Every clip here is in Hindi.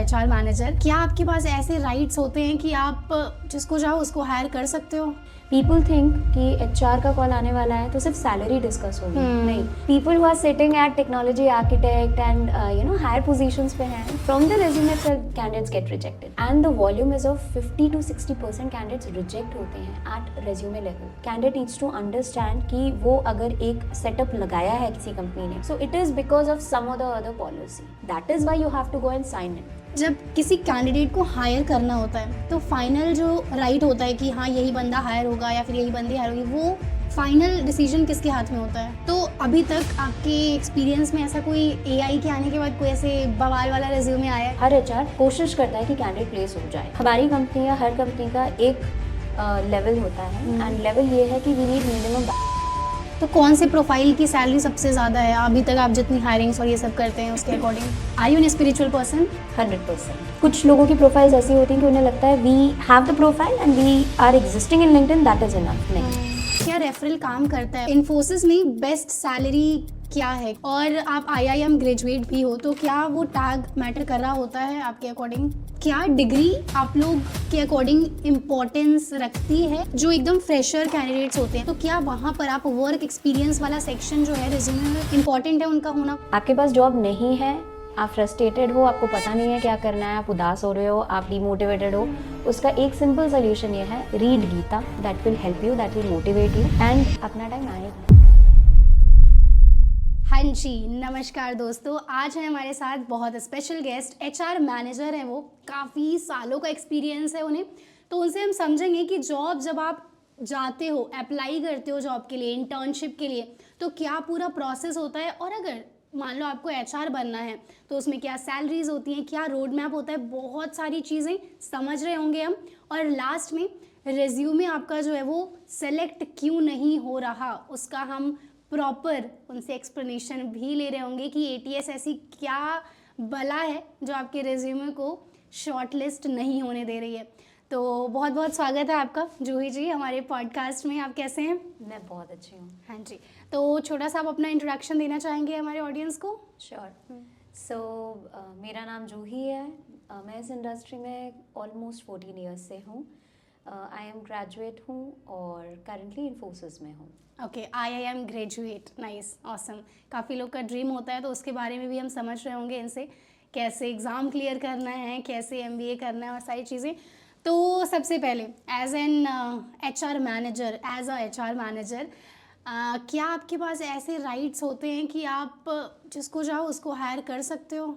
एचआर मैनेजर, क्या आपके पास ऐसे राइट्स होते हैं कि आप जिसको चाहो उसको हायर कर सकते हो? पीपल थिंक कि एचआर का कॉल आने वाला है तो सिर्फ सैलरी डिस्कस होगी। नहीं, people who are sitting at technology architect and higher positions पे हैं, from the resume itself candidates get rejected and the volume is of 50 to 60% candidates reject होते हैं at resume level. Candidate needs to understand कि वो अगर एक सेटअप लगाया है किसी कंपनी ने, so it is because of some or the other policy. That is why you have to go and sign in. जब किसी कैंडिडेट को हायर करना होता है तो फाइनल जो राइट होता है कि हाँ यही बंदा हायर होगा या फिर यही बंदी हायर होगी, वो फाइनल डिसीजन किसके हाथ में होता है? तो अभी तक आपके एक्सपीरियंस में ऐसा कोई एआई के आने के बाद कोई ऐसे बवाल वाला रिज्यूमे आया है? हर एचआर कोशिश करता है कि कैंडिडेट प्लेस हो जाए। हमारी कंपनी या हर कंपनी का एक लेवल होता है एंड लेवल ये है कि वी नीड मिनिमम। तो कौन से प्रोफाइल की सैलरी सबसे ज़्यादा है अभी तक आप जितनी हायरिंग्स और ये सब करते हैं उसके according? Are you an spiritual person? 100%। कुछ लोगों की प्रोफाइल्स ऐसी होती हैं कि उन्हें लगता है we have the profile and we are existing in LinkedIn, that is enough. नहीं। क्या रेफरल काम करता है? इन्फोसिस में बेस्ट सैलरी क्या है? और आप आईआईएम ग्रेजुएट भी हो, तो क्या वो टैग मैटर कर रहा होता है आपके अकॉर्डिंग? क्या डिग्री आप लोग के अकॉर्डिंग इम्पोर्टेंस रखती है जो एकदम फ्रेशर कैंडिडेट्स होते हैं? तो क्या वहाँ पर आप वर्क एक्सपीरियंस वाला सेक्शन जो है रिज्यूमे में इम्पोर्टेंट है उनका होना? आपके पास जॉब नहीं है, आप फ्रस्ट्रेटेड हो, आपको पता नहीं है क्या करना है, आप उदास हो रहे हो, आप डिमोटिवेटेड हो, उसका एक सिंपल सोल्यूशन ये है, read Gita. That will help you, that will motivate you and अपना टाइम आएगा। हाँ जी, नमस्कार दोस्तों। आज है हमारे साथ बहुत स्पेशल गेस्ट, एचआर मैनेजर हैं वो, काफ़ी सालों का एक्सपीरियंस है उन्हें। तो उनसे हम समझेंगे कि जॉब जब आप जाते हो, अप्लाई करते हो जॉब के लिए, इंटर्नशिप के लिए, तो क्या पूरा प्रोसेस होता है, और अगर मान लो आपको एचआर बनना है तो उसमें क्या सैलरीज होती हैं, क्या रोड मैप होता है, बहुत सारी चीज़ें समझ रहे होंगे हम। और लास्ट में रिज्यूमे आपका जो है वो सेलेक्ट क्यों नहीं हो रहा, उसका हम प्रॉपर उनसे एक्सप्लेनेशन भी ले रहे होंगे कि एटीएस ऐसी क्या बला है जो आपके रिज्यूमे को शॉर्टलिस्ट नहीं होने दे रही है। तो बहुत बहुत स्वागत है आपका जूही जी हमारे पॉडकास्ट में। आप कैसे हैं? मैं बहुत अच्छी हूँ। हाँ जी, तो छोटा सा आप अपना इंट्रोडक्शन देना चाहेंगे हमारे ऑडियंस को? श्योर। सो मेरा नाम जूही है। मैं इस इंडस्ट्री में ऑलमोस्ट 14 ईयर्स से हूँ। आई एम ग्रेजुएट हूँ और करंटली इन्फोसिस में हूँ। Okay, IIM graduate, nice, awesome. काफ़ी लोग का ड्रीम होता है, तो उसके बारे में भी हम समझ रहे होंगे इनसे, कैसे एग्ज़ाम क्लियर करना है, कैसे एमबीए करना है और सारी चीज़ें। तो सबसे पहले एज एन एचआर मैनेजर, क्या आपके पास ऐसे राइट्स होते हैं कि आप जिसको चाहो उसको हायर कर सकते हो?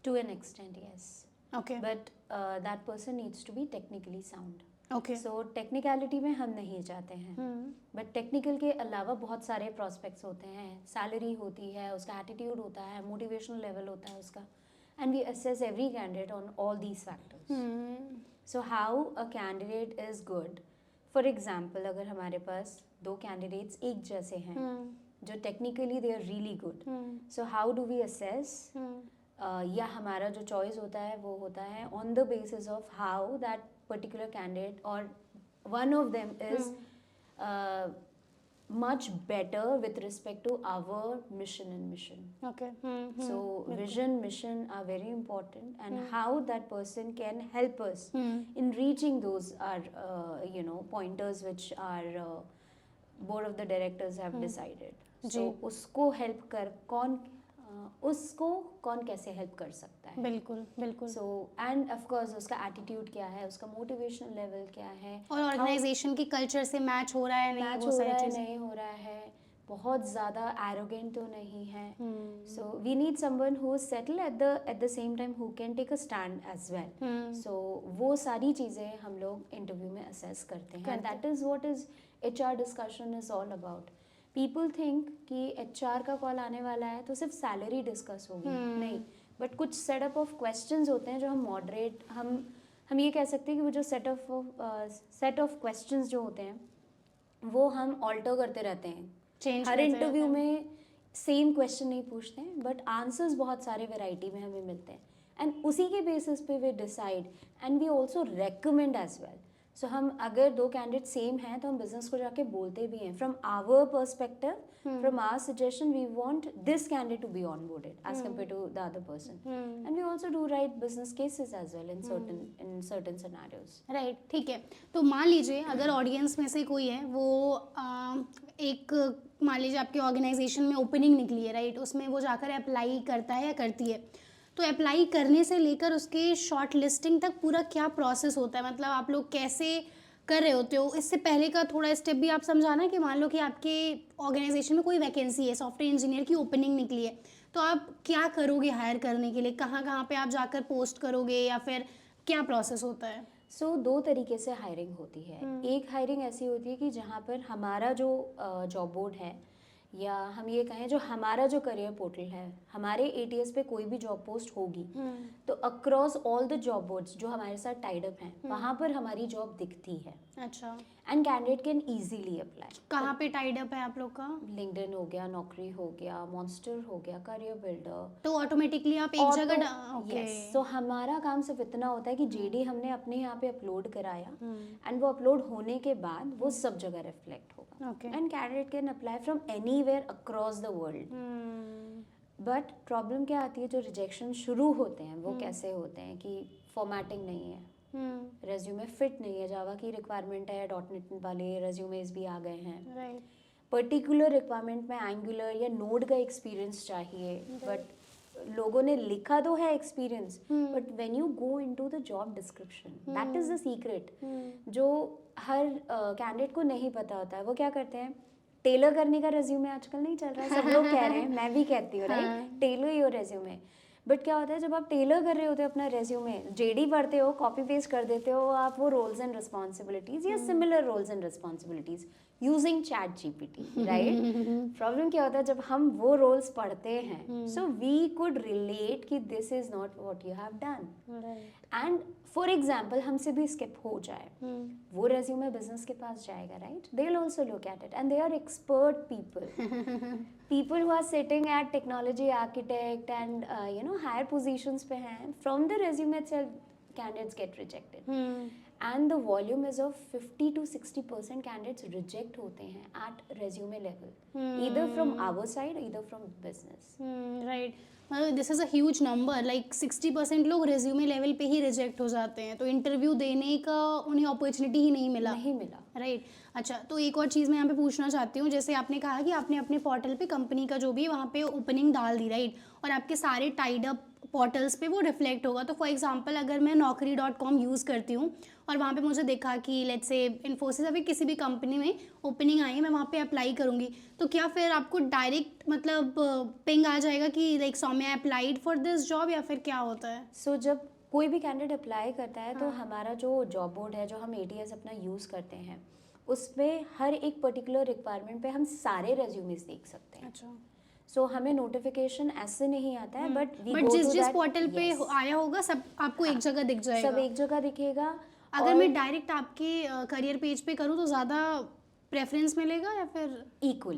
To an extent yes, okay but that person needs to be technically sound. Okay. So technicality में हम नहीं जाते हैं, बट टेक्निकल के अलावा बहुत सारे प्रॉस्पेक्ट्स होते हैं। सैलरी होती है, उसका एटीट्यूड होता है, मोटिवेशनल लेवल होता है उसका, and we assess every candidate on all these factors. So how a candidate is good, for example अगर हमारे पास दो कैंडिडेट्स एक जैसे हैं जो technically they are really good, so how do we assess, या हमारा जो चॉइस होता है वो होता है on the basis of how that particular candidate or one of them is much better with respect to our mission and mission. Okay. So vision, mission are very important, and how that person can help us in reaching those are pointers which our board of the directors have decided. So उसको help कर उसको कौन कैसे हेल्प कर सकता है? बिल्कुल बिल्कुल। सो एंड ऑफ कोर्स उसका एटीट्यूड क्या है, उसका मोटिवेशनल लेवल क्या है, और ऑर्गेनाइजेशन की कल्चर से मैच हो रहा है नहीं, मैच हो रहा है नहीं हो रहा है, बहुत ज़्यादा एरोगेंट तो नहीं है। So we need someone who is settle at the same time who can take a stand as well. So वो सारी चीज़ें हम लोग इंटरव्यू में असेस करते हैं। That is what is HR discussion is all about. People think कि एचआर का कॉल आने वाला है तो सिर्फ सैलरी डिस्कस होगी। नहीं, बट कुछ सेटअप ऑफ क्वेश्चंस होते हैं जो हम मॉडरेट, हम ये कह सकते हैं कि वो जो सेट ऑफ क्वेश्चंस जो होते हैं वो हम ऑल्टर करते रहते हैं। हर इंटरव्यू में सेम क्वेश्चन नहीं पूछते हैं, बट आंसर्स बहुत सारे वेराइटी में हमें मिलते हैं, एंड उसी के बेसिस पे we decide and we also recommend as well. So हम अगर दो कैंडिडेट सेम हैं तो हम बिजनेस को जाके बोलते भी हैं from our perspective, from our suggestion we want this candidate to be onboarded as compared to the other person, and we also do write business cases as well in certain scenarios. Right, ठीक है। तो मान लीजिए अगर ऑडियंस में से कोई है वो एक, मान लीजिए आपके ऑर्गेनाइजेशन में ओपनिंग निकली है, राइट, उसमें वो जाकर अप्लाई करता है या करती है, तो अप्लाई करने से लेकर उसके शॉर्ट लिस्टिंग तक पूरा क्या प्रोसेस होता है? मतलब आप लोग कैसे कर रहे होते हो? इससे पहले का थोड़ा स्टेप भी आप समझाना कि मान लो कि आपके ऑर्गेनाइजेशन में कोई वैकेंसी है, सॉफ्टवेयर इंजीनियर की ओपनिंग निकली है, तो आप क्या करोगे हायर करने के लिए? कहाँ कहाँ पे आप जाकर पोस्ट करोगे या फिर क्या प्रोसेस होता है? सो दो तरीके से हायरिंग होती है। एक हायरिंग ऐसी होती है कि जहाँ पर हमारा जो जॉब बोर्ड है, या हम ये कहें जो हमारा जो करियर पोर्टल है, हमारे एटीएस पे कोई भी जॉब पोस्ट होगी तो across all the job boards जो हमारे साथ टाइड अप हैं वहाँ पर हमारी जॉब दिखती है। अच्छा, and candidate can easily apply. कहाँ पे टाइड अप है आप लोग का? लिंक्डइन हो गया, नौकरी हो गया, मॉन्स्टर हो गया, करियर बिल्डर। तो ऑटोमेटिकली आप एक जगह ओके। सो हमारा काम सिर्फ इतना होता है कि जेडी हमने अपने यहाँ पे अपलोड कराया एंड वो अपलोड होने के बाद वो सब जगह रिफ्लेक्ट होगा, okay. And candidate can apply from anywhere across the world. But problem क्या आती है, जो रिजेक्शन शुरू होते हैं वो कैसे होते हैं कि फॉर्मेटिंग नहीं है, रेज्यूमे फिट नहीं है, जावा की रिक्वायरमेंट है, डॉटनेट वाले रेज्यूमेज भी आ गए हैं, राइट, पर्टिकुलर रिक्वायरमेंट में एंगुलर या नोड का एक्सपीरियंस चाहिए, बट लोगों ने लिखा तो है experience, but when you go into the job description, that is the secret जो हर कैंडिडेट को नहीं पता होता है। वो क्या करते हैं, टेलर करने का रेज्यूमे आजकल नहीं चल रहा है, सब लोग कह रहे हैं, मैं भी कहती हूँ right, tailor your resume. But क्या होता है, जब आप टेलर कर रहे होते हो अपना रेज्यूमे, जेडी पढ़ते हो, कॉपी पेस्ट कर देते हो आप वो रोल्स एंड रिस्पॉन्सिबिलिटीज या similar roles and responsibilities using ChatGPT, right. Problem क्या होता है, जब हम वो रोल्स पढ़ते हैं सो वी कुड रिलेट कि this is not what you have done, and for example हमसे भी स्किप हो जाए, वो रेज्यूमे बिजनेस के पास जाएगा, right, they will also look at it and they are expert people who are sitting at technology architect and higher positions पे हैं, from the resume itself candidates get rejected, and the volume is of 50 to 60% candidates reject होते हैं at resume level, either from our side either from business, right. मतलब this is a huge number, like 60% लोग रेज्यूमे लेवल पे ही रिजेक्ट हो जाते हैं, तो इंटरव्यू देने का उन्हें अपॉर्चुनिटी ही नहीं मिला। राइट, अच्छा, तो एक और चीज़ मैं यहाँ पे पूछना चाहती हूँ, जैसे आपने कहा कि आपने अपने पोर्टल पे कंपनी का जो भी है वहाँ पे ओपनिंग डाल दी, राइट, और आपके सारे टाइड अप पोर्टल्स पे वो रिफ्लेक्ट होगा। तो फॉर एग्जांपल अगर मैं naukri.com यूज़ करती हूँ और वहाँ पे मुझे देखा कि लेट्स से इन्फोसिस या फिर किसी भी कंपनी में ओपनिंग आई है, मैं वहाँ पे अप्लाई करूँगी, तो क्या फिर आपको डायरेक्ट मतलब पिंग आ जाएगा कि like Saumya applied for this job, या फिर क्या होता है? सो जब कोई भी कैंडिडेट अप्लाई करता है तो हमारा जो जॉब बोर्ड है, जो हम एटीएस अपना यूज़ करते हैं, उसमें हर एक पर्टिकुलर रिक्वायरमेंट पे हम सारे रेज्यूमेस देख सकते हैं। अच्छा, सो हमें नोटिफिकेशन ऐसे नहीं आता है, बट जिस पोर्टल पे आया होगा सब आपको एक जगह दिख जाएगा, सब एक जगह दिखेगा। अगर मैं डायरेक्ट आपके करियर पेज पे करूँ तो ज़्यादा प्रेफरेंस मिलेगा या फिर इक्वल?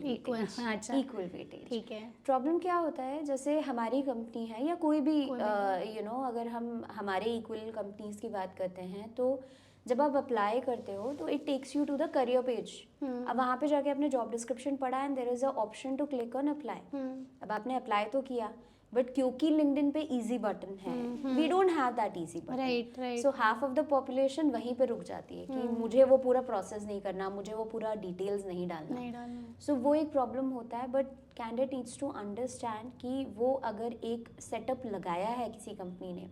अच्छा, इक्वल वेटेज, ठीक है। प्रॉब्लम क्या होता है, जैसे हमारी कंपनी है या कोई भी अगर हम हमारे इक्वल कंपनीज की बात करते हैं, तो जब आप अप्लाई करते हो तो it takes you to the career page. अब वहाँ पे जाके आपने जॉब डिस्क्रिप्शन पढ़ा and there is a option to click on apply. अब आपने अप्लाई तो किया, बट क्योंकि लिंक्डइन पे इजी बटन है, we don't have that easy button, right, so half of the population वहीं पे रुक जाती है कि मुझे वो पूरा प्रोसेस नहीं करना, मुझे वो पूरा डिटेल्स नहीं डालना, सो वो एक प्रॉब्लम होता है। But candidate needs to understand कि वो अगर एक सेटअप लगाया है किसी कंपनी ने,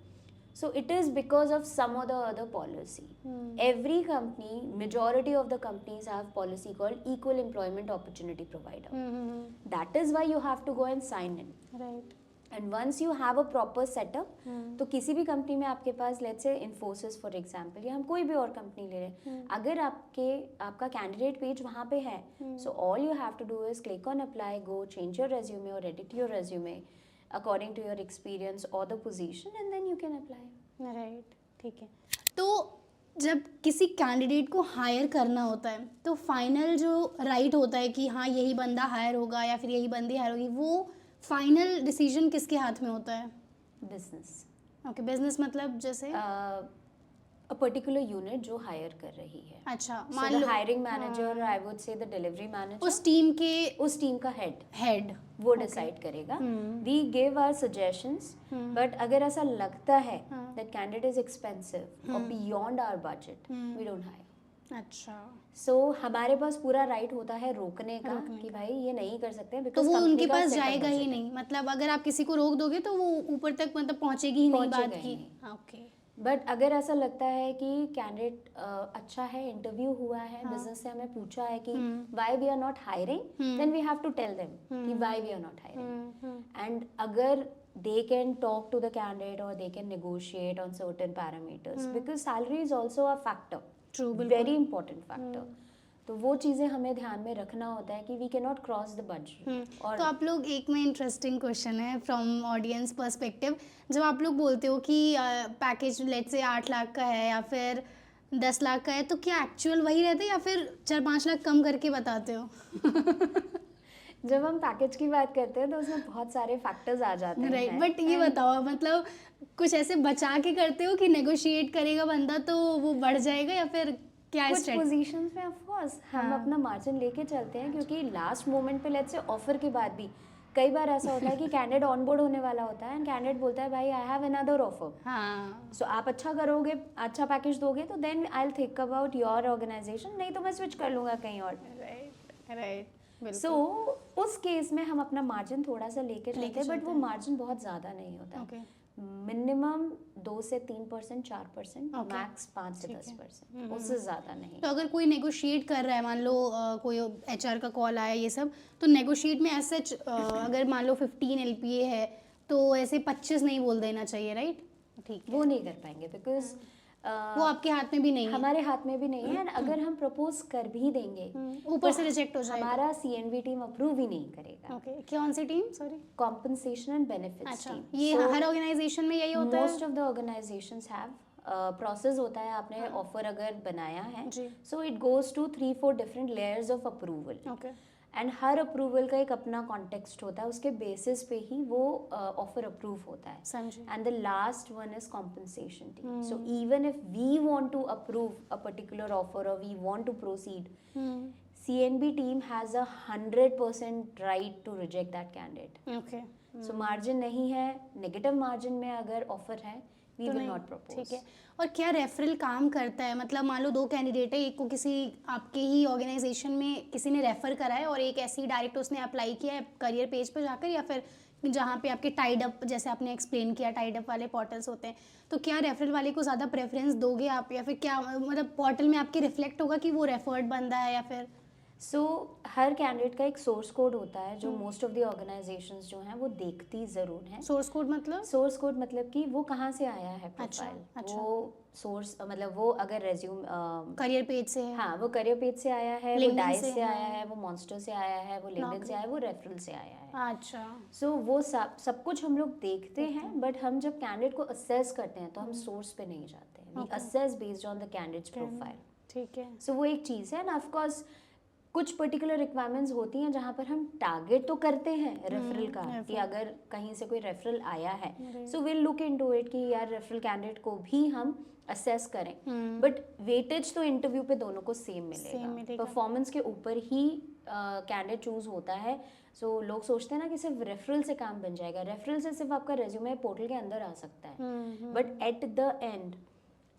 so it is because of some or the other policy. Every company, majority of the companies have policy called equal employment opportunity provider. That is why you have to go and sign in. Right. And once you have a proper setup, तो किसी भी कंपनी में आपके पास let's say Infosys for example, या हम कोई भी और कंपनी ले लें, अगर आपका कैंडिडेट पेज वहाँ पे है, so all you have to do is click on apply, go change your resume or edit your resume according to your experience or the position, and then you can apply. Right, ठीक है। तो जब किसी कैंडिडेट को हायर करना होता है तो फाइनल जो राइट होता है कि हाँ यही बंदा हायर होगा या फिर यही बंदी हायर होगी, वो फाइनल डिसीजन किसके हाथ में होता है? बिजनेस। ओके, बिजनेस मतलब जैसे अ पर्टिकुलर यूनिट जो हायर कर रही है. अच्छा, So मान the low hiring manager or I would say the delivery manager, उस टीम के उस टीम का हेड हेड. वो डिसाइड करेगा. We give our suggestions, but अगर ऐसा लगता है दैट कैंडिडेट इज एक्सपेंसिव और beyond our budget, we don't hire. अच्छा, सो हमारे पास पूरा राइट होता है रोकने का कि भाई ये नहीं कर सकते तो बिकॉज वो उनके पास जाएगा ही नहीं. मतलब अगर आप किसी को रोक दोगे तो वो ऊपर तक मतलब पहुंचेगी ही नहीं बात पहुंचेगा की. ही नहीं. हाँ, ओके. बट अगर ऐसा लगता है कि कैंडिडेट अच्छा है, इंटरव्यू हुआ है, बिजनेस से हमें पूछा है कि why we are not hiring, then we have to tell them कि why we are not hiring. And अगर they can talk to the candidate or they can negotiate on certain parameters because salary is also a factor. True, बिल्कुल. Very important factor. तो वो चीज़ें हमें ध्यान में रखना होता है कि we can not cross the budget. तो आप लोग, एक में इंटरेस्टिंग क्वेश्चन है फ्रॉम ऑडियंस पर्सपेक्टिव, जब आप लोग बोलते हो कि पैकेज लेट से 8 लाख का है या फिर 10 लाख का है, तो क्या एक्चुअल वही रहता है या फिर 4-5 लाख कम करके बताते हो? जब हम पैकेज की बात करते हैं तो उसमें बहुत सारे फैक्टर्स आ जाते हैं. राइट, बट ये बताओ, मतलब कुछ ऐसे बचा के करते हो कि नेगोशिएट करेगा बंदा तो वो बढ़ जाएगा, या फिर क्या कुछ पोजीशंस में ऑफ कोर्स हम अपना मार्जिन लेके चलते हैं, क्योंकि लास्ट मोमेंट पे लेट्स से ऑफर के बाद भी कई बार ऐसा होता है कि कैंडिडेट ऑनबोर्ड होने वाला होता है एंड कैंडिडेट बोलता है भाई आई हैव अनदर ऑफर. हाँ, सो आप अच्छा करोगे, अच्छा पैकेज दोगे तो then I will think about your organisation, नहीं तो मैं स्विच कर लूँगा कहीं और. Right, right. सो उस केस में हम अपना मार्जिन थोड़ा सा लेके चलते हैं, बट वो मार्जिन बहुत ज़्यादा नहीं होता. ओके. मिनिमम 2 से 3%, 4%, मैक्स 5 से 10%, उससे ज़्यादा नहीं. तो अगर कोई नेगोशिएट कर रहा है, मान लो कोई एचआर का कॉल आया ये सब, तो नेगोशिएट में ऐसे अगर मान लो 15 एलपीए है तो ऐसे 25 नहीं बोल देना चाहिए, राइट? ठीक है. वो नहीं कर पाएंगे बिकॉज वो आपके हाथ में भी नहीं है. हमारे हाथ में भी नहीं है. एंड अगर हम प्रपोज कर भी देंगे ऊपर से रिजेक्ट हो जाएगा. हमारा सीएनबी टीम अप्रूव ही नहीं करेगा. ओके, कौन सी team? Sorry. Compensation and benefits अच्छा, टीम. ये हर ऑर्गेनाइजेशन में यही होता है? Most of the organizations have process होता है. आपने ऑफर अगर बनाया है, so it goes to 3-4 different layers of approval. Okay. And हर अप्रूवल का एक अपना कॉन्टेक्स्ट होता है, उसके बेसिस पे ही वो ऑफर अप्रूव होता है. समझे. And the last one is compensation team. So even if we want to approve a particular offer और we want to proceed, CNB team has a 100% right to reject that candidate. Okay. So margin नहीं है, negative margin में अगर offer है, we तो will नहीं. not propose. ठीक है. और क्या रेफरल काम करता है? मतलब मान लो 2 कैंडिडेट है, एक को किसी आपके ही ऑर्गेनाइजेशन में किसी ने रेफर करा है और एक ऐसी डायरेक्ट उसने अप्लाई किया है करियर पेज पर जाकर, या फिर जहाँ पे आपके टाइड अप, जैसे आपने एक्सप्लेन किया टाइड अप वाले पोर्टल्स होते हैं, तो क्या रेफरल वाले को ज़्यादा प्रेफरेंस दोगे आप, या फिर क्या मतलब पोर्टल में आपके रिफ्लेक्ट होगा कि वो रेफर्ड बंदा है या फिर? सो हर कैंडिडेट का एक सोर्स कोड होता है जो मोस्ट ऑफ द ऑर्गेनाइजेशंस जो हैं वो देखती ज़रूर हैं. सोर्स कोड मतलब? सोर्स कोड मतलब कि वो कहाँ से आया है प्रोफाइल. अच्छा. वो सोर्स मतलब वो अगर रेज्यूम करियर पेज से है. हाँ, वो करियर पेज से आया है, वो LinkedIn डाइस से, से हाँ. आया है, वो मॉन्स्टर से आया है, वो लिंक्डइन से आया है, वो रेफरल से आया है. अच्छा. सो वो सब कुछ हम लोग देखते हैं, बट हम जब कैंडिडेट को असेस करते हैं तो हम सोर्स पे नहीं जाते हैं. We assess based on the candidates profile. ठीक है. सो वो एक चीज़ है. एंड ऑफ कोर्स कुछ पर्टिकुलर रिक्वायरमेंट्स होती हैं जहाँ पर हम टारगेट तो करते हैं रेफरल का, कि अगर कहीं से कोई रेफरल आया है, so will look into it कि यार रेफरल कैंडिडेट को भी हम असेस करें. बट वेटेज तो इंटरव्यू पे दोनों को सेम मिलेगा. परफॉर्मेंस के ऊपर ही कैंडिडेट चूज होता है. सो लोग सोचते हैं ना कि सिर्फ रेफरल से काम बन जाएगा. रेफरल से सिर्फ आपका रेज्यूमे पोर्टल के अंदर आ सकता है, बट एट द एंड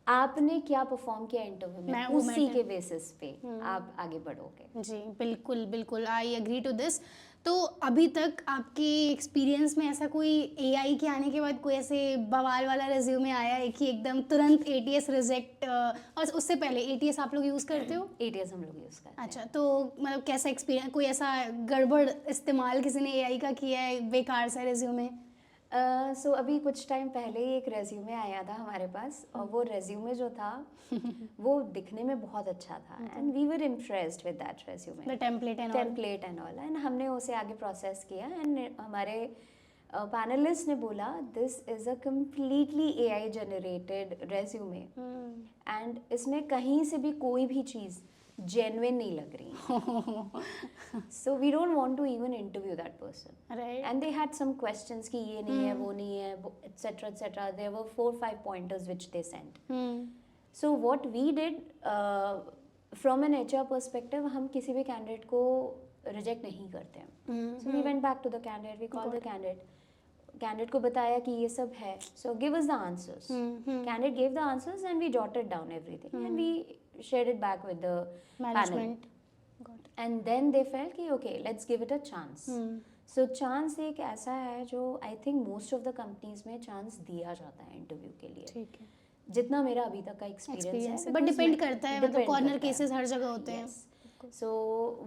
आपने क्या परफॉर्म किया इंटरव्यू में, उसी के बेसिस पे आप आगे बढ़ोगे. जी, बिल्कुल बिल्कुल, आई एग्री टू दिस. तो अभी तक आपके एक्सपीरियंस में ऐसा कोई एआई के आने के बाद कोई ऐसे बवाल वाला रिज्यूमे आया है कि एकदम तुरंत ATS रिजेक्ट, और उससे पहले ATS आप लोग यूज़ करते हो? ATS हम लोग यूज़ करते हैं. अच्छा, तो मतलब कैसा एक्सपीरियंस, कोई ऐसा गड़बड़ इस्तेमाल किसी ने AI का किया है, बेकार सा रिज्यूमे? सो अभी कुछ टाइम पहले ही एक रेज्यूमे आया था हमारे पास, और वो रेज्यूमे जो था वो दिखने में बहुत अच्छा था. And we were impressed with that resume, the template and all. And हमने उसे आगे प्रोसेस किया. एंड हमारे पैनलिस्ट ने बोला this is a completely AI generated resume, and इसमें कहीं से भी कोई भी चीज़ जेन्युइन नहीं लग रही. So we don't want to even interview that person. Right. And they had some questions कि ये नहीं है, वो नहीं है, etc etc. There were 4-5 pointers which they sent. So what we did from an HR perspective, हम किसी भी कैंडिडेट को रिजेक्ट नहीं करते हैं. So we went back to the candidate, we call the candidate को बताया कि ये सब है, so give us the answers. Candidate give the answers and we jotted down everything and we shared it back with the panel. And then they felt कि okay let's give it a chance. So chance एक ऐसा है जो I think most of the companies में चांस दिया जाता है इंटरव्यू के लिए. ठीक है. जितना मेरा अभी तक का एक्सपीरियंस है, बट डिपेंड करता है, मतलब कॉर्नर केसेस हर जगह होते हैं. सो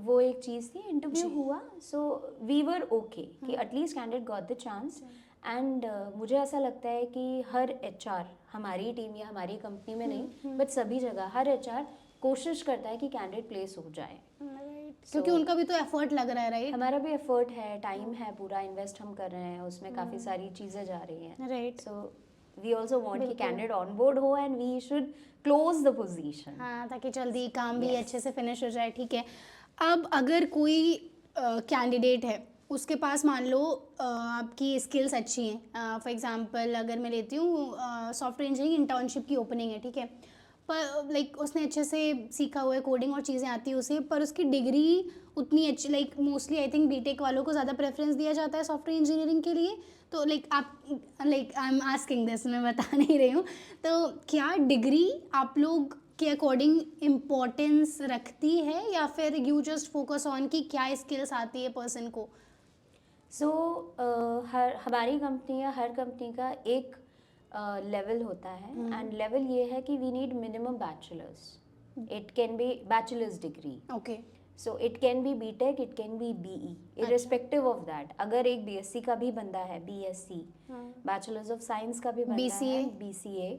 वो एक चीज़ थी. इंटरव्यू हुआ, सो वी वर ओके कि at least candidate got the chance. And मुझे ऐसा लगता है कि हर HR, हमारी टीम या हमारी कंपनी में नहीं बट सभी जगह हर HR कोशिश करता है कि कैंडिडेट प्लेस हो जाए. क्योंकि उनका भी तो एफर्ट लग रहा है, राइट? हमारा भी एफर्ट है, टाइम है, पूरा इन्वेस्ट हम कर रहे हैं उसमें, काफ़ी सारी चीज़ें जा रही हैं, right? So we also want कि कैंडिडेट ऑन बोर्ड हो and we should close the position. हाँ, ताकि जल्दी काम भी अच्छे से फिनिश हो जाए. ठीक है. अब अगर कोई कैंडिडेट है, उसके पास मान लो आपकी स्किल्स अच्छी हैं, फॉर एग्जांपल अगर मैं लेती हूँ सॉफ्टवेयर इंजीनियरिंग इंटर्नशिप की ओपनिंग है, ठीक है, पर लाइक उसने अच्छे से सीखा हुआ है, कोडिंग और चीज़ें आती है उसे, पर उसकी डिग्री उतनी अच्छी, like mostly I think BTech वालों को ज़्यादा प्रेफरेंस दिया जाता है सॉफ्टवेयर इंजीनियरिंग के लिए. तो like I am asking this, मैं बता नहीं रही हूँ, तो क्या डिग्री आप लोग के अकॉर्डिंग इम्पोर्टेंस रखती है या फिर यू जस्ट फोकस ऑन कि क्या स्किल्स आती है पर्सन को? सो हमारी कंपनी या हर कंपनी का एक लेवल होता है एंड लेवल ये है कि we need minimum bachelors. It can be bachelors degree. Okay. So it can be BTech, it can be BE, irrespective of that. अगर एक BSc का भी बंदा है, BSc, बैचलर्स ऑफ साइंस का भी बंदा है, BCA,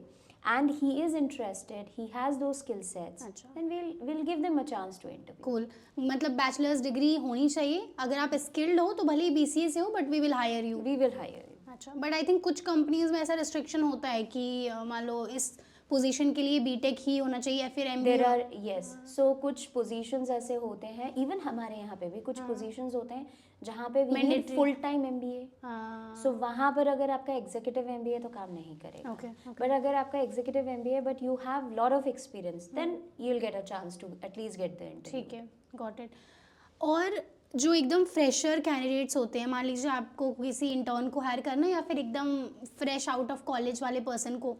and he is interested, he has those skill sets, then we'll give them a chance to interview. Cool. मतलब बैचलर्स डिग्री होनी चाहिए, अगर आप स्किल्ड हो तो भले ही BCA से हो, but we will hire you. We will hire you. अच्छा, बट आई थिंक कुछ कंपनीज में ऐसा रिस्ट्रिक्शन होता है कि मान लो इस पोजीशन के लिए बीटेक ही होना चाहिए या फिर MBA. There are, yes, so कुछ positions ऐसे होते हैं, even हमारे यहाँ पे भी कुछ positions होते हैं जहाँ पे we need full time MBA. So वहाँ पर अगर आपका executive MBA तो काम नहीं करेगा. Okay. But अगर आपका executive MBA but you have lot of experience, then you'll get a chance to at least get the interview. ठीक है, got it. और जो एकदम फ्रेशर कैंडिडेट्स होते हैं, मान लीजिए आपको किसी इंटर्न को हायर करना है या फिर एकदम फ्रेश आउट ऑफ कॉलेज वाले पर्सन को,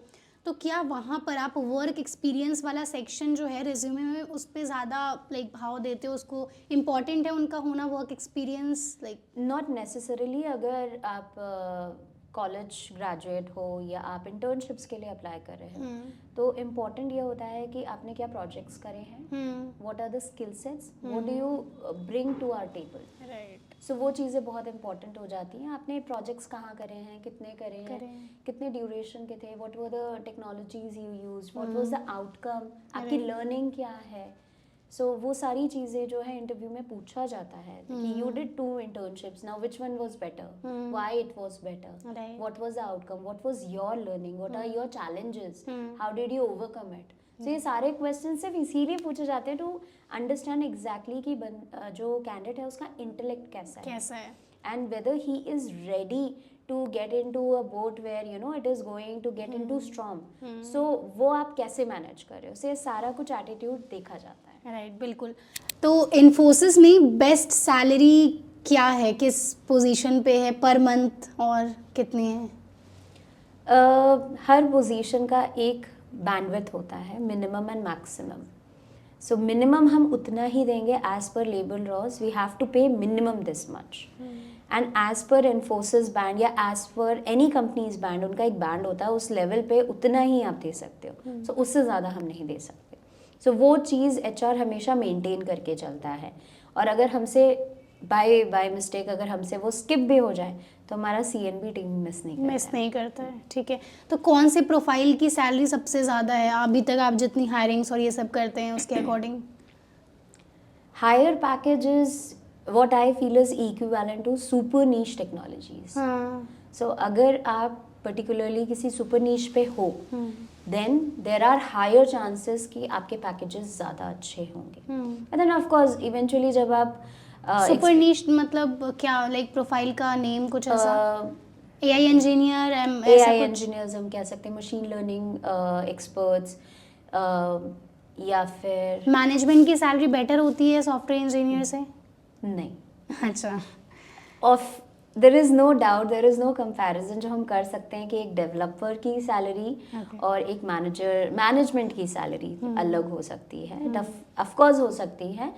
तो क्या वहाँ पर आप वर्क एक्सपीरियंस वाला सेक्शन जो है रिज्यूमे में उस पर ज़्यादा लाइक भाव देते हो, उसको इम्पॉर्टेंट है उनका होना work experience? Like not necessarily. अगर आप कॉलेज ग्रेजुएट हो या आप इंटर्नशिप्स के लिए अप्लाई कर रहे हो तो इम्पॉर्टेंट ये होता है कि आपने क्या प्रोजेक्ट्स करे हैं, what are the skill sets, what do you bring to our table. Right. So वो चीज़ें बहुत इंपॉर्टेंट हो जाती हैं. आपने प्रोजेक्ट्स कहाँ करे हैं, कितने करे हैं, कितने ड्यूरेशन के थे, what were the technologies you use, what was the outcome, आपकी लर्निंग क्या है. सो वो सारी चीज़ें जो है इंटरव्यू में पूछा जाता है कि you did 2 internships, now which one was better, why it was better, what was the outcome, what was your learning, what are your challenges, how did you overcome it. तो ये सारे क्वेश्चन सिर्फ इसीलिए पूछे जाते हैं टू अंडरस्टैंड एग्जैक्टली कि जो कैंडिडेट है उसका इंटेलेक्ट कैसा है and weather he is ready to get into a boat where you know it is going to get into storm. So वो आप कैसे मैनेज कर रहे हो, से सारा कुछ एटीट्यूड देखा जाता है. राइट, बिल्कुल. तो इन्फोसिस में बेस्ट सैलरी क्या है, किस पोजीशन पे है पर मंथ और कितनी है? हर पोजीशन का एक बैंडविड्थ होता है, minimum and maximum. So minimum हम उतना ही देंगे as per labour laws, we have to pay minimum this much. And as per Infosys band या as per any companies band, उनका एक बैंड होता है, उस लेवल पे उतना ही आप दे सकते हो. सो उससे ज़्यादा हम नहीं दे सकते. सो वो चीज़ HR हमेशा मेंटेन करके चलता है. और अगर हमसे बाय मिस्टेक अगर हमसे वो स्किप भी हो जाए तो हमारा CNB टीम मिस नहीं करता है. ठीक है. तो कौन से प्रोफाइल की सैलरी सबसे ज़्यादा है अभी तक आप जितनी हायरिंग्स और ये सब करते हैं उसके according? Higher packages what I feel is equivalent to super niche technologies. So अगर आप particularly किसी super niche पे हो, then there are higher chances कि आपके packages ज़्यादा अच्छे होंगे. And then of course eventually जब आप super niche मतलब क्या, like प्रोफाइल का नेम कुछ ऐसा? AI इंजीनियर, AI इंजीनियर्स हम कह सकते हैं, मशीन लर्निंग एक्सपर्ट्स, या फिर मैनेजमेंट की सैलरी बेटर होती है सॉफ्टवेयर इंजीनियर से? नहीं, अच्छा। Of there is no doubt, there is no comparison जो हम कर सकते हैं कि एक डेवलपर की सैलरी Okay. और एक मैनेजमेंट की सैलरी अलग हो सकती है, ऑफ कोर्स हो सकती है।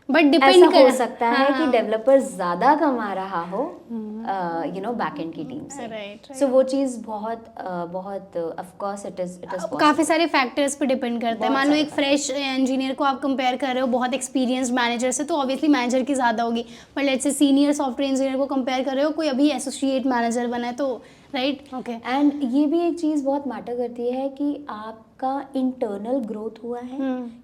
बट ऐसा डिपेंड हो सकता है कि हाँ। डेवलपर ज्यादा कमा रहा हो बैकएंड की टीम से। Right, सो वो चीज़ बहुत ऑफ कोर्स इट इज काफ़ी सारे फैक्टर्स पे डिपेंड करता है। बहुत मान लो सारे एक फ्रेश इंजीनियर को आप कंपेयर कर रहे हो बहुत एक्सपीरियंस्ड मैनेजर से, तो ऑब्वियसली मैनेजर की ज़्यादा होगी। पर let's say senior software engineer को कंपेयर कर रहे हो, कोई अभी एसोसिएट मैनेजर बना है तो राइट। ओके। एंड ये भी एक चीज़ बहुत मैटर करती है कि आपका इंटरनल ग्रोथ हुआ है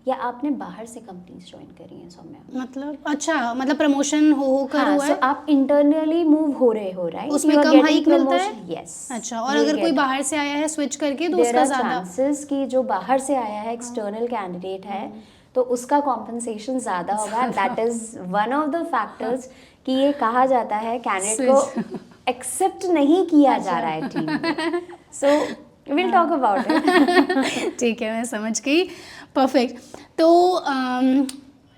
या आपने बाहर से कंपनीज ज्वाइन करी हैं सौम्या। मतलब अच्छा, मतलब प्रमोशन हो कर हुआ है? आप इंटरनली मूव हो रहे हो, राइट? उसमें कम हाइक मिलता है? यस। अच्छा, और अगर कोई बाहर से आया है स्विच करके तो देयर उसका आर ज़्यादा? चांसेस कि जो बाहर से आया है एक्सटर्नल कैंडिडेट है तो उसका कॉम्पनसेशन ज़्यादा होगा। That is one of the factors कि ये कहा जाता है कैंडिडेट को एक्सेप्ट नहीं किया जा रहा है टीम में। So will talk about it. ठीक है, मैं समझ गई। परफेक्ट। तो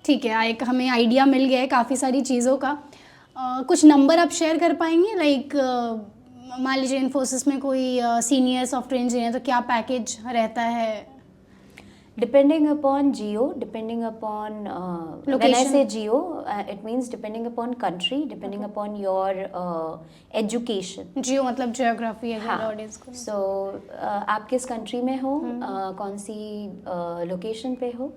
ठीक है, एक हमें आइडिया मिल गया है काफ़ी सारी चीज़ों का। कुछ नंबर आप शेयर कर पाएंगे? लाइक मान लीजिए इन्फोसिस में कोई सीनियर सॉफ्टवेयर इंजीनियर, तो क्या पैकेज रहता है? Depending upon geo, depending upon when I Location. say geo, it means depending upon country, depending upon your education. जियो मतलब जियोग्राफी है हाँ, ऑडियंस को। so आप किस कंट्री में हो, कौन सी लोकेशन पे हो,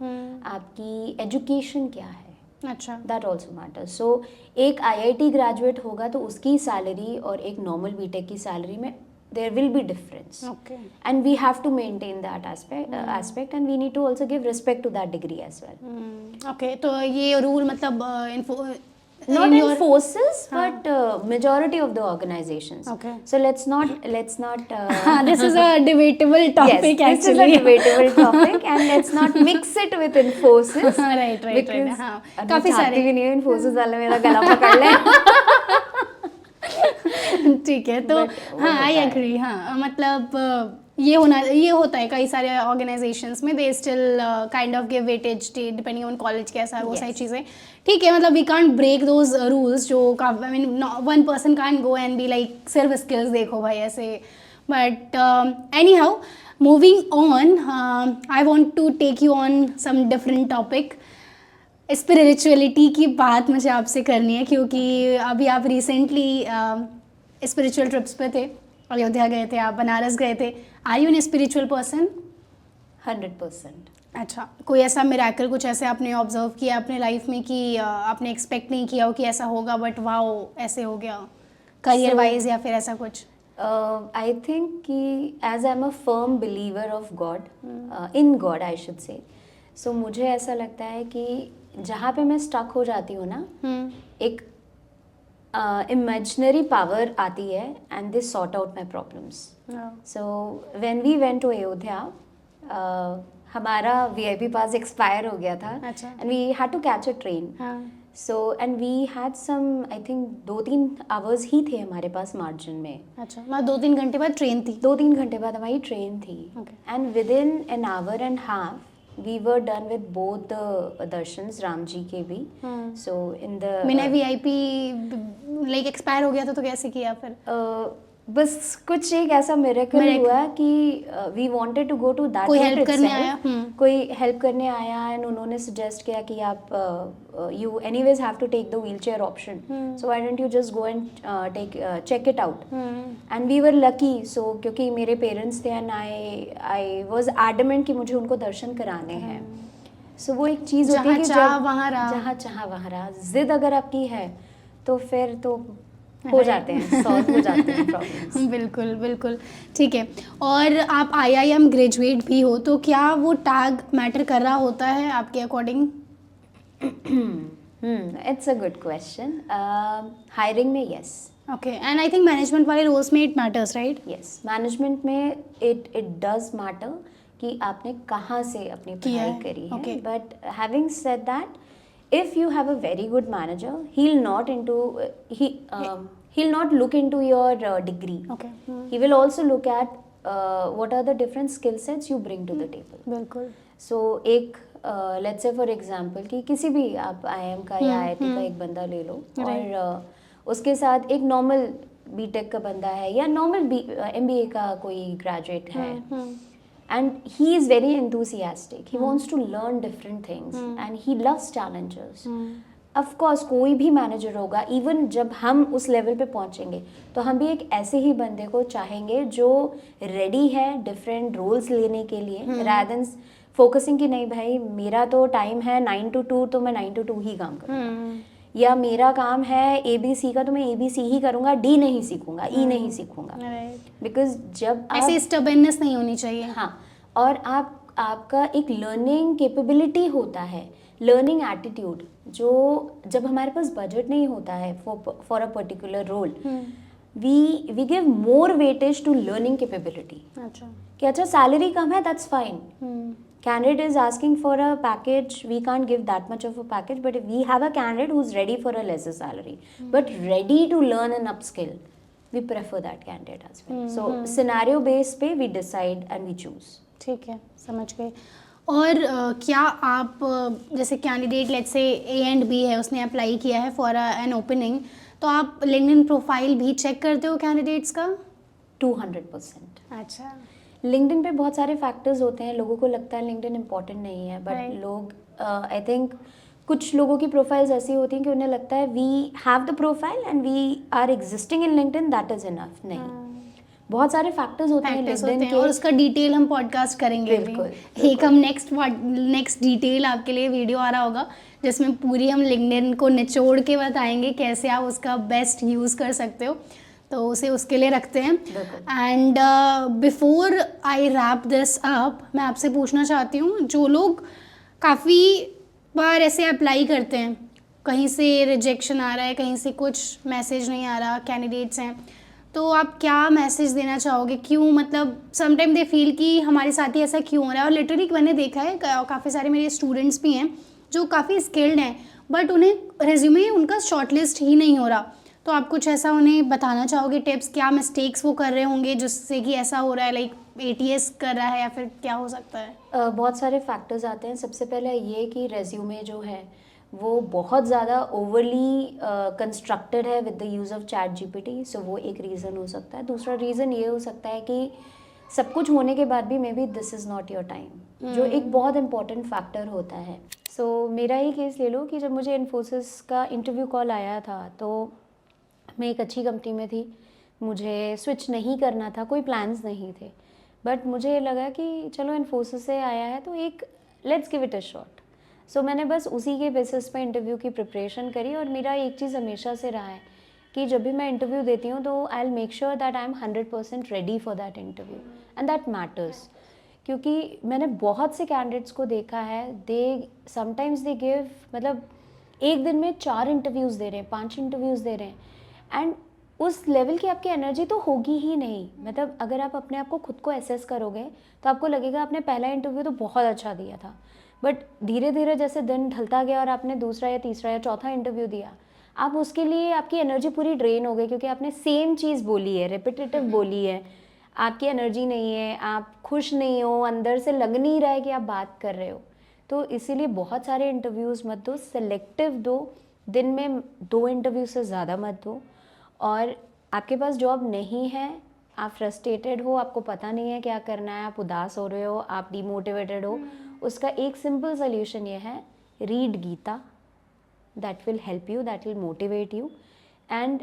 आपकी एजुकेशन क्या है, अच्छा। That also matter. सो एक IIT ग्रेजुएट होगा तो उसकी सैलरी और एक नॉर्मल बीटेक की सैलरी में there will be difference. Okay. And we have to maintain that aspect and we need to also give respect to that degree as well. Okay, तो ये रूल मतलब Not Infosys, but majority of the organizations. Okay. So let's not this is a debatable topic yes, this is a debatable topic and let's not mix it with Infosys. Right right right. Because हाँ, अभी काफ़ी चाहती सारे। भी नहीं है Infosys वाले मेरा गला पकड़ लें। ठीक है, तो But हाँ, आई होता है। एग्री। हाँ, मतलब ये होता है कई सारे ऑर्गेनाइजेशंस में, they still kind of give weightage depending on college कैसा है, वो सारी Yes. चीज़ें। ठीक है, मतलब we can't break those rules जो I mean one person can't go and be like सिर्फ स्किल्स देखो भाई ऐसे। But anyhow, moving on, I want to take you on some different topic. Spirituality की बात मुझे आपसे करनी है, क्योंकि अभी आप रिसेंटली स्पिरिचुअल ट्रिप्स पे थे, अयोध्या गए थे, आप बनारस गए थे। Are you an spiritual person? 100%. अच्छा, कोई ऐसा मिरेकल कुछ ऐसे आपने ऑब्जर्व किया अपने लाइफ में कि आपने एक्सपेक्ट नहीं किया हो कि ऐसा होगा, बट वाओ ऐसे हो गया, करियर वाइज या फिर ऐसा कुछ? I think कि as I'm a firm believer of God, in God I should say, so मुझे ऐसा लगता है कि जहाँ पे मैं स्टक हो जाती हूँ ना, एक imaginary power आती है and they sort out my problems. So when we went to Ayodhya, हमारा VIP पास एक्सपायर हो गया था अच्छा। and we had to catch a train. हाँ। So and we had some, I think 2-3 hours ही थे हमारे पास मार्जिन में। अच्छा, मतलब 2-3 घंटे बाद ट्रेन थी? 2-3 घंटे बाद हमारी ट्रेन थी। Okay. And within an hour and half we were done with both the darshans, Ram ji के भी। So in the मैंने VIP लाइक एक्सपायर हो गया था तो कैसे किया फिर? बस कुछ एक ऐसा मिरेकल हुआ कि we wanted to go to that. कोई हेल्प करने आया? कोई हेल्प करने आया एंड उन्होंने सजेस्ट किया कि आप you anyways have to take the wheelchair option, so why don't you just go and check it out. And we were lucky, so क्योंकि मेरे पेरेंट्स थे एंड आई वाज एडमेंट कि मुझे उनको दर्शन कराने हैं। सो वो एक चीज़ होती है कि जहाँ चाह वहाँ रहा, जिद अगर आपकी है तो फिर तो हो जाते हैं, सॉल्व हो जाते हैं प्रॉब्लम्स। बिल्कुल बिल्कुल, ठीक है। और आप IIM ग्रेजुएट भी हो, तो क्या वो टैग मैटर कर रहा होता है आपके according? It's a good question. Hiring में yes. Okay, and I think management वाले रोल्स में it matters, right? Yes, management में इट डज मैटर कि आपने कहाँ से अपनी पढ़ाई करी है। But having said that, if you have a very good manager, he'll not look into your degree. Okay. He will also look at what are the different skill sets you bring to the table. बिल्कुल. So एक लेट्स से फॉर एग्जांपल कि किसी भी आप IIM का या IIT का एक बंदा ले लो और उसके साथ एक नॉर्मल बीटेक का बंदा है या नॉर्मल MBA का कोई ग्रेजुएट है and he is very enthusiastic. He wants to learn different things and he loves challenges. Of course कोई भी मैनेजर होगा, इवन जब हम उस लेवल पे पहुंचेंगे तो हम भी एक ऐसे ही बंदे को चाहेंगे जो रेडी है डिफरेंट रोल्स लेने के लिए, rather than फोकसिंग कि नहीं भाई मेरा तो टाइम है 9 to 2 तो मैं 9 to 2 ही काम करूँगा, या मेरा काम है ABC का तो मैं ABC ही करूँगा, D नहीं सीखूंगा, E नहीं सीखूंगा. बिकॉज जब ऐसे स्टबर्ननेस नहीं होनी चाहिए. हाँ, और आपका एक लर्निंग कैपेबिलिटी होता है, लर्निंग एटीट्यूड, जो जब हमारे पास बजट नहीं होता है for a particular role, we give more weightage to learning capability. अच्छा कि अच्छा सैलरी कम है, that's fine. Candidate is asking for a package, we can't give that much of a package, but if we have a candidate who's ready for a lesser salary but ready to learn an upskill, we prefer that candidate as well. So scenario based पे we decide and we choose. ठीक है, समझ गए. और क्या आप जैसे candidate let's say A and B है, उसने अप्लाई किया है फॉर एन ओपनिंग, तो आप लिंक्डइन प्रोफाइल भी चेक करते हो कैंडिडेट्स का? 200%. अच्छा. लिंक्डइन पे बहुत सारे फैक्टर्स होते हैं, लोगों को लगता है लिंक्डइन इम्पॉर्टेंट नहीं है, बट Right. लोग आई थिंक कुछ लोगों की प्रोफाइल्स ऐसी होती हैं कि उन्हें लगता है we have the profile and we are existing in LinkedIn, that is enough. नहीं, बहुत सारे फैक्टर्स होते हैं लिंक्डइन के, और उसका डिटेल हम पॉडकास्ट करेंगे अभी. बिल्कुल. एक हम नेक्स्ट डिटेल आपके लिए वीडियो आ रहा होगा जिसमें पूरी हम लिंक्डइन को निचोड़ के बताएंगे कैसे आप उसका बेस्ट यूज़ कर सकते हो, तो उसे उसके लिए रखते हैं. And before I wrap this up, मैं आपसे पूछना चाहती हूँ, जो लोग काफ़ी बार ऐसे अप्लाई करते हैं, कहीं से रिजेक्शन आ रहा है, कहीं से कुछ मैसेज नहीं आ रहा, कैंडिडेट्स हैं, तो आप क्या मैसेज देना चाहोगे? क्यों, मतलब समटाइम दे फील कि हमारे साथ ही ऐसा क्यों हो रहा है. और लिटरली मैंने देखा है काफ़ी सारे मेरे स्टूडेंट्स भी हैं जो काफ़ी स्किल्ड हैं बट उन्हें रेज्यूमे उनका शॉर्टलिस्ट ही नहीं हो रहा. तो आप कुछ ऐसा उन्हें बताना चाहोगे टिप्स, क्या मिस्टेक्स वो कर रहे होंगे जिससे कि ऐसा हो रहा है, लाइक ATS कर रहा है या फिर क्या हो सकता है? बहुत सारे फैक्टर्स आते हैं. सबसे पहले ये कि रेज्यूमे जो है वो बहुत ज़्यादा ओवरली कंस्ट्रक्टेड है with the use of ChatGPT, सो वो एक रीज़न हो सकता है. दूसरा रीज़न ये हो सकता है कि सब कुछ होने के बाद भी may be this is not your time, जो एक बहुत इंपॉर्टेंट फैक्टर होता है. सो मेरा ही केस ले लो कि जब मुझे इन्फोसिस का इंटरव्यू कॉल आया था तो मैं एक अच्छी कंपनी में थी, मुझे स्विच नहीं करना था, कोई प्लान्स नहीं थे, बट मुझे लगा कि चलो इन्फोसिस से आया है तो एक let's give it a shot. So मैंने बस उसी के बेसिस पे इंटरव्यू की प्रिपरेशन करी. और मेरा एक चीज़ हमेशा से रहा है कि जब भी मैं इंटरव्यू देती हूँ तो I will make sure that I am 100% ready for that interview and that matters. क्योंकि मैंने बहुत से कैंडिडेट्स को देखा है, दे समटाइम्स दे गिव, मतलब एक दिन में 4 इंटरव्यूज़ दे रहे हैं, 5 इंटरव्यूज़ दे रहे हैं, एंड उस लेवल की आपकी एनर्जी तो होगी ही नहीं. मतलब अगर आप अपने आप को खुद को एसेस करोगे तो आपको लगेगा आपने पहला इंटरव्यू तो बहुत अच्छा दिया था, बट धीरे धीरे जैसे दिन ढलता गया और आपने दूसरा या तीसरा या चौथा इंटरव्यू दिया, आप उसके लिए आपकी एनर्जी पूरी ड्रेन हो गई क्योंकि आपने सेम चीज़ बोली है, रिपीटेटिव बोली है, आपकी एनर्जी नहीं है, आप खुश नहीं हो, अंदर से लग नहीं रहा है कि आप बात कर रहे हो. तो इसीलिए बहुत सारे इंटरव्यूज़ मत दो, सेलेक्टिव दो, दिन में 2 इंटरव्यू से ज़्यादा मत दो. और आपके पास जॉब नहीं है, आप फ्रस्ट्रेटेड हो, आपको पता नहीं है क्या करना है, आप उदास हो रहे हो, आप डीमोटिवेटेड हो, उसका एक सिंपल सोल्यूशन ये है, read Gita, that will help you, that will motivate you, and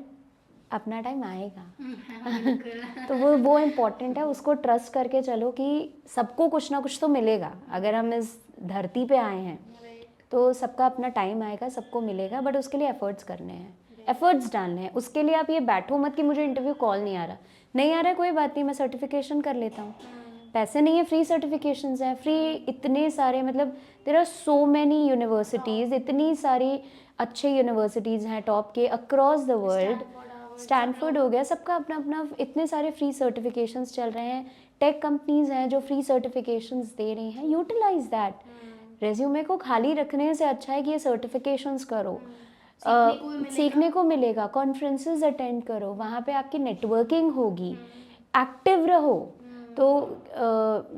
अपना टाइम आएगा. तो वो इम्पॉर्टेंट है, उसको ट्रस्ट करके चलो कि सबको कुछ ना कुछ तो मिलेगा. अगर हम इस धरती पे आए हैं तो सबका अपना टाइम आएगा, सबको मिलेगा, बट उसके लिए एफर्ट्स करने हैं, एफर्ट्स डालने हैं. उसके लिए आप ये बैठो मत कि मुझे इंटरव्यू कॉल नहीं आ रहा है, कोई बात नहीं, मैं सर्टिफिकेशन कर लेता हूँ. पैसे नहीं है, फ्री सर्टिफिकेशंस हैं, फ्री इतने सारे, मतलब there are so many universities, इतनी सारी अच्छे यूनिवर्सिटीज़ हैं टॉप के अक्रॉस द वर्ल्ड. स्टैनफोर्ड हो गया, सबका अपना अपना इतने सारे फ्री सर्टिफिकेशंस चल रहे हैं. टेक कंपनीज हैं जो फ्री सर्टिफिकेशंस दे रही हैं, यूटिलाइज दैट. रेज्यूमे को खाली रखने से अच्छा है कि ये सर्टिफिकेशंस करो, सीखने को मिलेगा, कॉन्फ्रेंसेस अटेंड करो, वहाँ पे आपकी नेटवर्किंग होगी, एक्टिव रहो. तो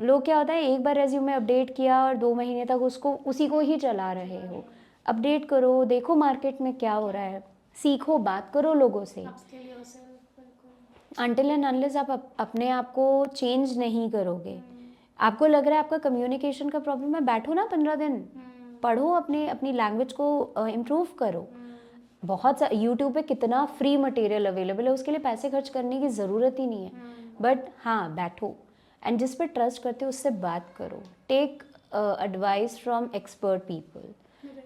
लोग क्या होता है, एक बार रेज्यूमे अपडेट किया और 2 महीने तक उसको उसी को ही चला रहे हो। अपडेट करो, देखो मार्केट में क्या हो रहा है, सीखो, बात करो लोगों से। अनटिल एंड अनलेस आप अपने आप को चेंज नहीं करोगे, आपको लग रहा है आपका कम्युनिकेशन का प्रॉब्लम है, बैठो ना 15 दिन, पढ़ो, अपनी लैंग्वेज को इम्प्रूव करो। बहुत सा यूट्यूब पे कितना फ्री मटेरियल अवेलेबल है, उसके लिए पैसे खर्च करने की ज़रूरत ही नहीं है। बट हाँ, बैठो एंड जिस पे ट्रस्ट करते हो उससे बात करो। Take advice from expert people.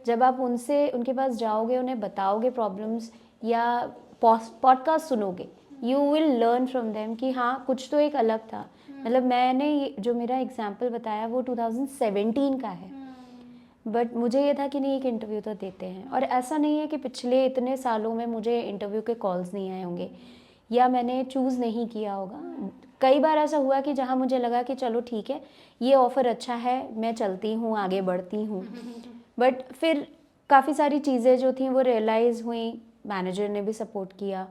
जब आप उनके पास जाओगे, उन्हें बताओगे प्रॉब्लम्स या पॉडकास्ट सुनोगे, you will learn from them कि हाँ, कुछ तो एक अलग था। मतलब मैंने जो मेरा एग्जाम्पल बताया वो 2017 का है, बट मुझे ये था कि नहीं, एक इंटरव्यू तो देते हैं। और ऐसा नहीं है कि पिछले इतने सालों में मुझे इंटरव्यू के कॉल्स नहीं आए होंगे या मैंने चूज़ नहीं किया होगा। कई बार ऐसा हुआ कि जहाँ मुझे लगा कि चलो ठीक है, ये ऑफ़र अच्छा है, मैं चलती हूँ, आगे बढ़ती हूँ, बट फिर काफ़ी सारी चीज़ें जो थी वो रियलाइज़ हुई, मैनेजर ने भी सपोर्ट किया।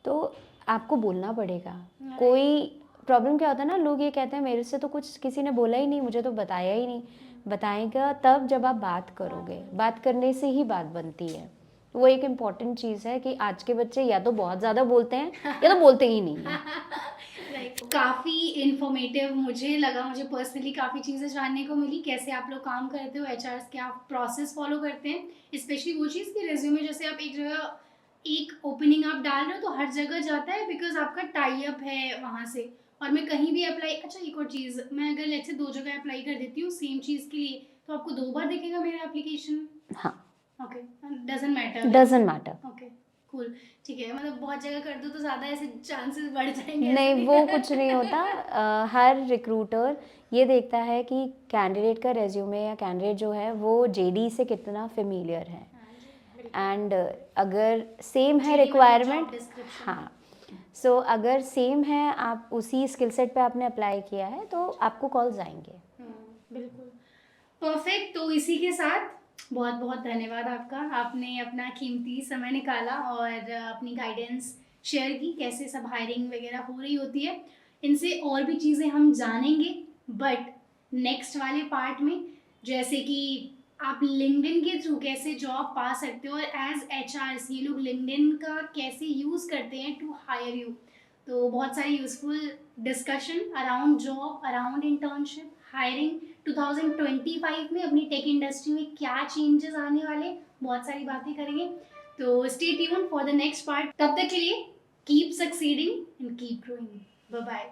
तो आपको बोलना पड़ेगा। कोई प्रॉब्लम क्या होता है ना, लोग ये कहते हैं मेरे से तो कुछ किसी ने बोला ही नहीं, मुझे तो बताया ही नहीं। बताएगा तब जब आप बात करोगे, बात करने से ही बात बनती है। वो एक इम्पॉर्टेंट चीज़ है कि आज के बच्चे या तो बहुत ज़्यादा बोलते हैं या तो बोलते ही नहीं हैं। काफ़ी इन्फॉर्मेटिव मुझे लगा, मुझे पर्सनली काफ़ी चीज़ें जानने को मिली, कैसे आप लोग काम करते हो, एचआर क्या प्रोसेस फॉलो करते हैं। स्पेशली वो चीज़ कि रेज्यूमे जैसे आप एक जगह एक ओपनिंग आप डाल रहे हो तो हर जगह जाता है बिकॉज आपका टाई अप है वहाँ से। और मैं कहीं भी अप्लाई, अच्छा एक और चीज़, मैं अगर लेट्स से 2 जगह अप्लाई कर देती हूँ सेम चीज़ के लिए, तो आपको 2 बार दिखेगा मेरा एप्लीकेशन? हाँ, okay, doesn't matter. Doesn't matter. Okay, cool, ठीक है। मतलब बहुत जगह कर दो तो ज़्यादा ऐसे चांसेस बढ़ जाएंगे, ऐसा नहीं, वो कुछ नहीं होता। हर रिक्रूटर ये देखता है कि कैंडिडेट का रेज्यूमे या कैंडिडेट जो है वो जेडी से कितना फेमिलियर है। एंड अगर सेम है रिक्वायरमेंट, हाँ, सो अगर सेम है, आप उसी स्किल सेट पे आपने अप्लाई किया है तो आपको कॉल्स आएंगे। बिल्कुल परफेक्ट। तो इसी के साथ बहुत बहुत धन्यवाद आपका, आपने अपना कीमती समय निकाला और अपनी गाइडेंस शेयर की, कैसे सब हायरिंग वगैरह हो रही होती है। इनसे और भी चीज़ें हम जानेंगे, बट नेक्स्ट वाले पार्ट में, जैसे कि आप लिंक्डइन के थ्रू कैसे जॉब पा सकते हो और एज एचआरस ये लोग लिंक्डइन का कैसे यूज़ करते हैं टू हायर यू। तो बहुत सारी useful discussion around job, around internship, hiring, 2025 में अपनी टेक इंडस्ट्री में क्या चेंजेस आने वाले, बहुत सारी बातें करेंगे। तो stay tuned for the next part. तब तक के लिए keep succeeding and keep growing. Bye bye.